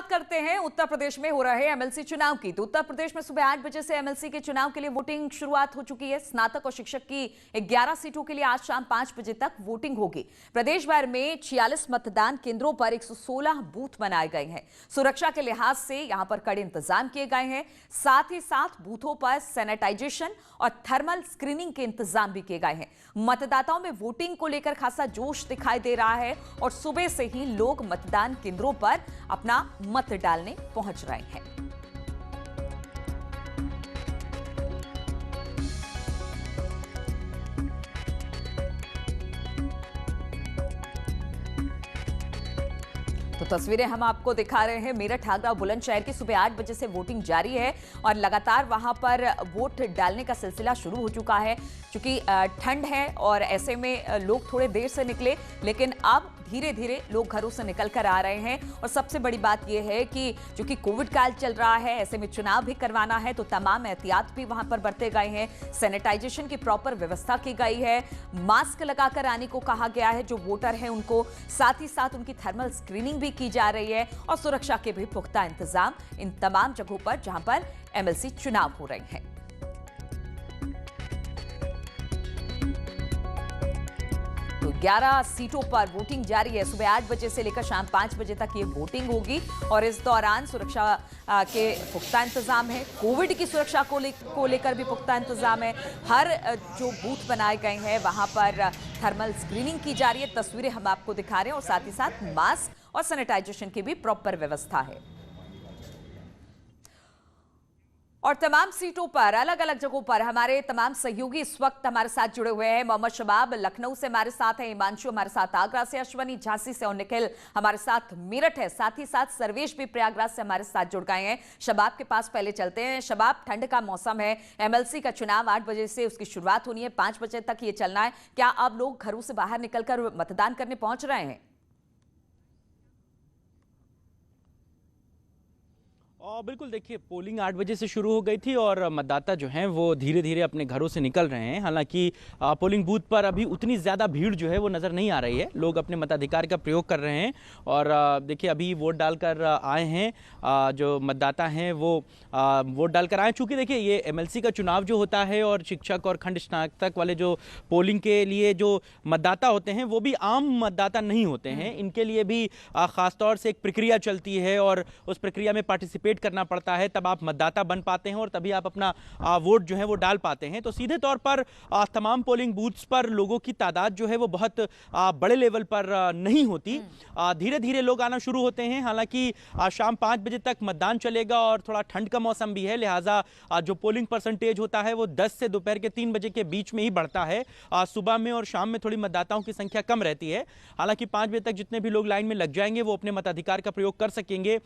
बात करते हैं उत्तर प्रदेश में हो रहे एमएलसी चुनाव की। तो उत्तर प्रदेश में सुबह 8 बजे से एमएलसी के चुनाव के लिए वोटिंग शुरुआत हो चुकी है। स्नातक और शिक्षक की 11 सीटों के लिए आज शाम 5 बजे तक वोटिंग होगी। प्रदेश भर में 46 मतदान केंद्रों पर 116 बूथ बनाए गए हैं। सुरक्षा के लिहाज से यहां पर कड़े इंतजाम किए गए हैं। साथ ही साथ बूथों पर सैनिटाइजेशन और थर्मल स्क्रीनिंग के इंतजाम भी किए गए हैं। मतदाताओं में वोटिंग को लेकर खासा जोश दिखाई दे रहा है और सुबह से ही लोग मतदान केंद्रों पर अपना मत डालने पहुंच रहे हैं। तो तस्वीरें हम आपको दिखा रहे हैं मेरठ, आगरा, बुलंदशहर की। सुबह 8 बजे से वोटिंग जारी है और लगातार वहां पर वोट डालने का सिलसिला शुरू हो चुका है। क्योंकि ठंड है और ऐसे में लोग थोड़े देर से निकले, लेकिन अब धीरे धीरे लोग घरों से निकल कर आ रहे हैं। और सबसे बड़ी बात यह है कि चूंकि कोविड काल चल रहा है, ऐसे में चुनाव भी करवाना है, तो तमाम एहतियात भी वहां पर बरते गए हैं। सैनिटाइजेशन की प्रॉपर व्यवस्था की गई है। मास्क लगाकर आने को कहा गया है जो वोटर हैं उनको। साथ ही साथ उनकी थर्मल स्क्रीनिंग भी की जा रही है और सुरक्षा के भी पुख्ता इंतजाम इन तमाम जगहों पर जहां पर एमएलसी चुनाव हो रहे हैं। तो 11 सीटों पर वोटिंग जारी है। सुबह 8 बजे से लेकर शाम 5 बजे तक ये वोटिंग होगी और इस दौरान सुरक्षा के पुख्ता इंतजाम है। कोविड की सुरक्षा को लेकर भी पुख्ता इंतजाम है। हर जो बूथ बनाए गए हैं वहां पर थर्मल स्क्रीनिंग की जा रही है। तस्वीरें हम आपको दिखा रहे हैं और साथ ही साथ मास्क और सैनिटाइजेशन की भी प्रॉपर व्यवस्था है। और तमाम सीटों पर, अलग अलग जगहों पर हमारे तमाम सहयोगी इस वक्त हमारे साथ जुड़े हुए हैं। मोहम्मद शबाब लखनऊ से हमारे साथ हैं, हिमांशु हमारे साथ आगरा से, अश्वनी झांसी से और निखिल हमारे साथ मेरठ है। साथ ही साथ सर्वेश भी प्रयागराज से हमारे साथ जुड़ गए हैं। शबाब के पास पहले चलते हैं। शबाब, ठंड का मौसम है, एमएलसी का चुनाव 8 बजे से उसकी शुरुआत होनी है, 5 बजे तक ये चलना है। क्या अब लोग घरों से बाहर निकलकर मतदान करने पहुंच रहे हैं? बिल्कुल, देखिए, पोलिंग 8 बजे से शुरू हो गई थी और मतदाता जो हैं वो धीरे धीरे अपने घरों से निकल रहे हैं। हालांकि पोलिंग बूथ पर अभी उतनी ज़्यादा भीड़ जो है वो नज़र नहीं आ रही है। लोग अपने मताधिकार का प्रयोग कर रहे हैं और देखिए अभी वोट डालकर आए हैं। जो मतदाता हैं वो वोट डालकर आए। चूँकि देखिए ये एमएलसी का चुनाव जो होता है और शिक्षक और खंड स्नातक वाले जो पोलिंग के लिए जो मतदाता होते हैं वो भी आम मतदाता नहीं होते हैं। इनके लिए भी ख़ासतौर से एक प्रक्रिया चलती है और उस प्रक्रिया में पार्टिसिपेट करना पड़ता है, तब आप मतदाता बन पाते हैं और तभी आप अपना वोट जो है वो डाल पाते हैं। तो सीधे तौर पर तमाम पोलिंग बूथ्स पर लोगों की तादाद जो है वो बहुत बड़े लेवल पर नहीं होती। धीरे धीरे लोग आना शुरू होते हैं। हालांकि शाम 5 बजे तक मतदान चलेगा और थोड़ा ठंड का मौसम भी है, लिहाजा जो पोलिंग परसेंटेज होता है वो 10 से दोपहर के 3 बजे के बीच में ही बढ़ता है। सुबह में और शाम में थोड़ी मतदाताओं की संख्या कम रहती है। हालांकि 5 बजे तक जितने भी लोग लाइन में लग जाएंगे वो अपने मताधिकार का प्रयोग कर सकेंगे।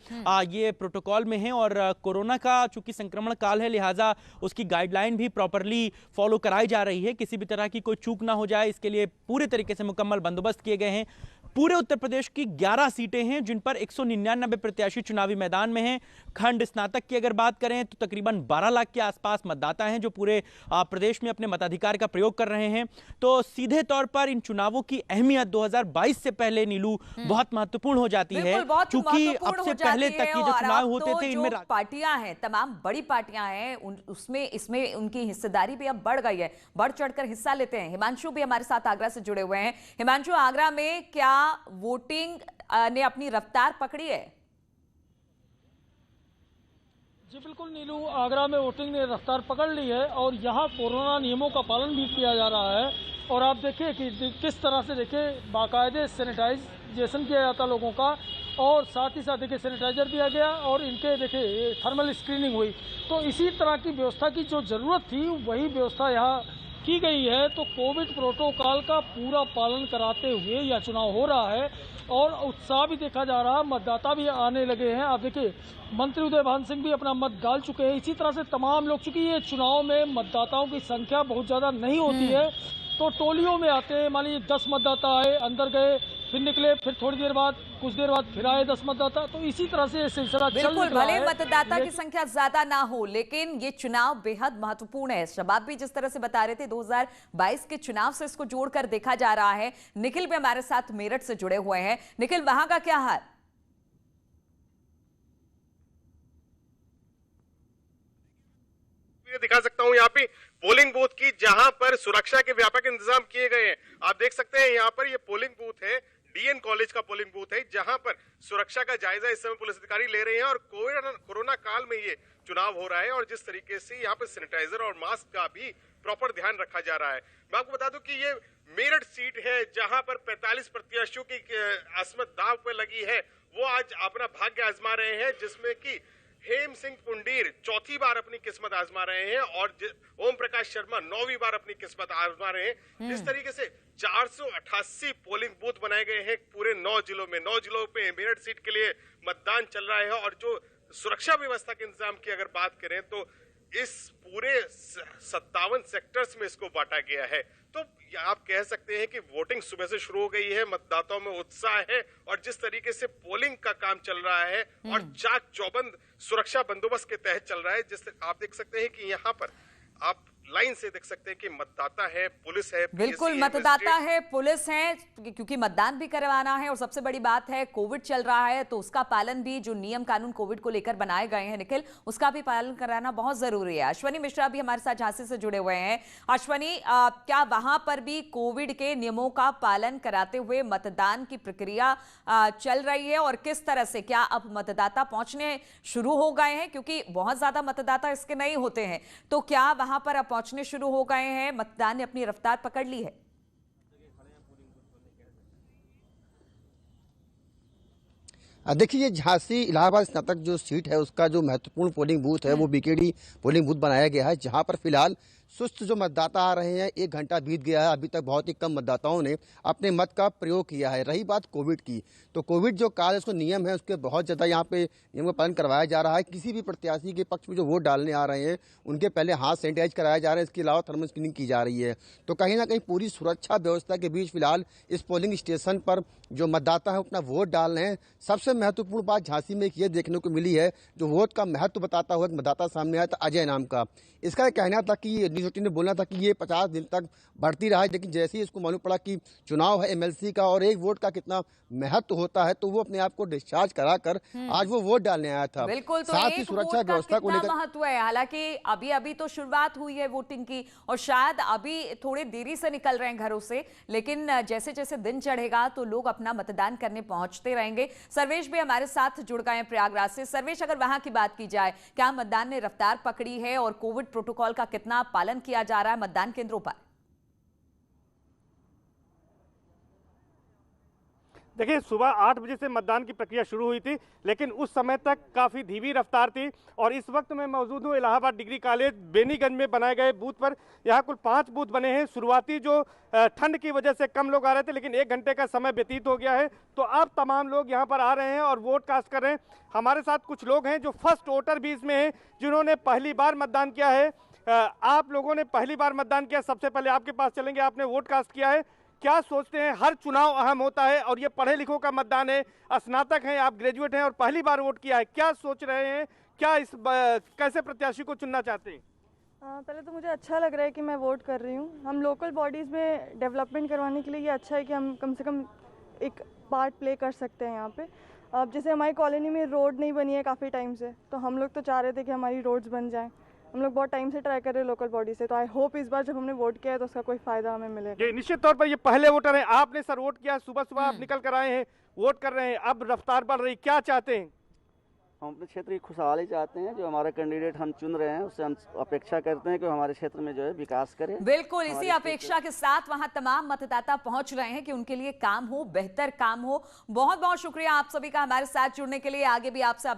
ये प्रोटोकॉल में है और कोरोना का चूंकि संक्रमण काल है, लिहाजा उसकी गाइडलाइन भी प्रॉपरली फॉलो कराई जा रही है। किसी भी तरह की कोई चूक ना हो जाए, इसके लिए पूरे तरीके से मुकम्मल बंदोबस्त किए गए हैं। पूरे उत्तर प्रदेश की 11 सीटें हैं जिन पर 199 प्रत्याशी चुनावी मैदान में हैं। खंड स्नातक की अगर बात करें तो तकरीबन 12 लाख के आसपास मतदाता हैं जो पूरे प्रदेश में अपने मताधिकार का प्रयोग कर रहे हैं। तो सीधे तौर पर इन चुनावों की अहमियत 2022 से पहले नीलू बहुत महत्वपूर्ण हो जाती है, क्योंकि अब से पहले तक के जो चुनाव होते थे इनमें पार्टियां हैं, तमाम बड़ी पार्टियां हैं, उसमें इसमें उनकी हिस्सेदारी भी अब बढ़ गई है, बढ़ चढ़कर हिस्सा लेते हैं। हिमांशु भी हमारे साथ आगरा से जुड़े हुए हैं। हिमांशु, आगरा में क्या वोटिंग ने अपनी रफ्तार पकड़ी है? जी बिल्कुल नीलू, आगरा में वोटिंग ने रफ्तार पकड़ ली है और यहाँ कोरोना नियमों का पालन भी किया जा रहा है। और आप देखिए कि किस तरह से देखिए बाकायदे सैनिटाइजेशन किया जाता लोगों का और साथ ही साथ देखिए सैनिटाइजर दिया गया और इनके देखिए थर्मल स्क्रीनिंग हुई। तो इसी तरह की व्यवस्था की जो ज़रूरत थी वही व्यवस्था यहाँ की गई है। तो कोविड प्रोटोकॉल का पूरा पालन कराते हुए यह चुनाव हो रहा है और उत्साह भी देखा जा रहा है, मतदाता भी आने लगे हैं। आप देखिए मंत्री उदय भान सिंह भी अपना मत डाल चुके हैं। इसी तरह से तमाम लोग, चूंकि ये चुनाव में मतदाताओं की संख्या बहुत ज़्यादा नहीं होती है तो टोलियों में आते हैं। मान लीजिए 10 मतदाता आए, अंदर गए, फिर निकले, फिर थोड़ी देर बाद, कुछ देर बाद फिर आए 10 मतदाता। तो इसी तरह से सिलसिला चल रहा है। बिल्कुल, भले मतदाता की संख्या ज्यादा ना हो, लेकिन ये चुनाव बेहद महत्वपूर्ण है। शबाब भी जिस तरह से बता रहे थे 2022 के चुनाव से इसको जोड़कर देखा जा रहा है। निखिल भी हमारे साथ मेरठ से जुड़े हुए हैं। निखिल, वहां का क्या हाल? तस्वीरें दिखा सकता हूँ यहाँ पे पोलिंग बूथ की, जहां पर सुरक्षा के व्यापक इंतजाम किए गए हैं। आप देख सकते हैं यहाँ पर ये पोलिंग बूथ है, डीएन कॉलेज का पोलिंग बूथ है, जहां पर सुरक्षा का जायजा इस समय पुलिस अधिकारी ले रहे हैं। और कोरोना काल में ये चुनाव हो रहा है और जिस तरीके से यहाँ पर सैनिटाइजर और मास्क का भी प्रॉपर ध्यान रखा जा रहा है। मैं आपको बता दूं कि ये मेरठ सीट है जहां पर 45 प्रत्याशियों की अस्मत दांव पे लगी है। वो आज अपना भाग्य आजमा रहे हैं, जिसमें कि हेम सिंह पुंडीर चौथी बार अपनी किस्मत आजमा रहे हैं और ओम प्रकाश शर्मा 9वीं बार अपनी किस्मत आजमा रहे हैं। जिस तरीके से 488 पोलिंग बूथ बनाए गए हैं पूरे 9 जिलों में, 9 जिलों पे मेरठ सीट के लिए मतदान चल रहा है। और जो सुरक्षा व्यवस्था के इंतजाम की अगर बात करें तो इस पूरे 57 सेक्टर्स में इसको बांटा गया है। तो आप कह सकते हैं कि वोटिंग सुबह से शुरू हो गई है, मतदाताओं में उत्साह है और जिस तरीके से पोलिंग का काम चल रहा है और चाक चौबंद सुरक्षा बंदोबस्त के तहत चल रहा है। जिस आप देख सकते हैं कि यहाँ पर आप लाइन से देख सकते हैं कि मतदाता है, पुलिस है, बिल्कुल मतदाता है, पुलिस है, क्योंकि मतदान भी करवाना है और सबसे बड़ी बात है कोविड चल रहा है तो उसका पालन भी, जो नियम कानून कोविड को लेकर बनाए गए हैं निखिल, उसका भी पालन कराना बहुत जरूरी है। अश्वनी मिश्रा भी हमारे साथ झांसी से जुड़े हुए हैं। अश्वनी, क्या वहां पर भी कोविड के नियमों का पालन कराते हुए मतदान की प्रक्रिया चल रही है और किस तरह से, क्या अब मतदाता पहुंचने शुरू हो गए हैं? क्योंकि बहुत ज्यादा मतदाता इसके नहीं होते हैं, तो क्या वहां पर अब पहुंचने शुरू हो गए हैं? मतदान ने अपनी रफ्तार पकड़ ली है? देखिए, ये झांसी इलाहाबाद स्नातक जो सीट है उसका जो महत्वपूर्ण पोलिंग बूथ है वो बीकेडी पोलिंग बूथ बनाया गया है, जहां पर फिलहाल सुस्त जो मतदाता आ रहे हैं। 1 घंटा बीत गया है, अभी तक बहुत ही कम मतदाताओं ने अपने मत का प्रयोग किया है। रही बात कोविड की, तो कोविड जो काल उसको नियम है उसके बहुत ज़्यादा यहाँ पे नियम का पालन करवाया जा रहा है। किसी भी प्रत्याशी के पक्ष में जो वोट डालने आ रहे हैं उनके पहले हाथ सैनिटाइज कराया जा रहा है, इसके अलावा थर्मल स्क्रीनिंग की जा रही है। तो कहीं ना कहीं पूरी सुरक्षा व्यवस्था के बीच फिलहाल इस पोलिंग स्टेशन पर जो मतदाता है अपना वोट डाल रहे हैं। सबसे महत्वपूर्ण बात झांसी में ये देखने को मिली है, जो वोट का महत्व बताता हुआ मतदाता सामने आया था अजय नाम का। इसका कहना था कि न्यूज 18 ने बोलना था कि ये 50 दिन तक बढ़ती रहा, लेकिन जैसे ही इसको मालूम पड़ा कि चुनाव है एमएलसी का और एक वोट का कितना महत्व होता है, तो वो अपने आप को डिस्चार्ज कराकर आज वो वोट डालने आया था। बिल्कुल, तो साथ ही सुरक्षा व्यवस्था को लेकर महत्व है। हालांकि अभी अभी तो शुरुआत हुई है वोटिंग की और शायद अभी थोड़ी देरी से निकल रहे हैं घरों से, लेकिन जैसे जैसे दिन चढ़ेगा तो लोग अपना मतदान करने पहुंचते रहेंगे। सर्वेश भी हमारे साथ जुड़ गए हैं प्रयागराज से। सर्वेश, अगर वहां की बात की जाए, क्या मतदान ने रफ्तार पकड़ी है और कोविड प्रोटोकॉल का कितना पालन किया जा रहा है मतदान केंद्रों पर? देखिए, सुबह 8 बजे से मतदान की प्रक्रिया शुरू हुई थी, लेकिन उस समय तक काफ़ी धीमी रफ्तार थी। और इस वक्त मैं मौजूद हूँ इलाहाबाद डिग्री कॉलेज बेनीगंज में बनाए गए बूथ पर। यहाँ कुल 5 बूथ बने हैं। शुरुआती जो ठंड की वजह से कम लोग आ रहे थे, लेकिन 1 घंटे का समय व्यतीत हो गया है, तो अब तमाम लोग यहाँ पर आ रहे हैं और वोट कास्ट कर रहे हैं। हमारे साथ कुछ लोग हैं जो फर्स्ट वोटर भी इसमें हैं, जिन्होंने पहली बार मतदान किया है। आप लोगों ने पहली बार मतदान किया, सबसे पहले आपके पास चलेंगे। आपने वोट कास्ट किया है, क्या सोचते हैं? हर चुनाव अहम होता है और ये पढ़े लिखों का मतदान है, स्नातक हैं, आप ग्रेजुएट हैं और पहली बार वोट किया है, क्या सोच रहे हैं? क्या कैसे प्रत्याशी को चुनना चाहते हैं? पहले तो मुझे अच्छा लग रहा है कि मैं वोट कर रही हूँ। हम लोकल बॉडीज़ में डेवलपमेंट करवाने के लिए ये अच्छा है कि हम कम से कम एक पार्ट प्ले कर सकते हैं यहाँ पे। अब जैसे हमारी कॉलोनी में रोड नहीं बनी है काफ़ी टाइम से, तो हम लोग तो चाह रहे थे कि हमारी रोड्स बन जाएं। हम लोग बहुत टाइम से ट्राई कर रहे हैं लोकल बॉडी से, तो आई होप इस बार जब हमने वोट किया है तो उसका कोई फायदा हमें मिलेगा। ये निश्चित तौर पर ये पहले वोटर हैं, आपने सर वोट किया, सुबह सुबह आप निकल कर आए हैं, वोट कर रहे हैं, अब रफ्तार बढ़ रही, क्या चाहते हैं? हम अपने क्षेत्र की खुशहाली चाहते हैं। जो हमारा कैंडिडेट हम चुन रहे हैं उससे हम अपेक्षा करते हैं कि हमारे क्षेत्र में जो है विकास करे। बिल्कुल, इसी अपेक्षा के साथ वहां तमाम मतदाता पहुंच रहे हैं कि उनके लिए काम हो, बेहतर काम हो। बहुत बहुत शुक्रिया आप सभी का हमारे साथ जुड़ने के लिए। आगे भी आपसे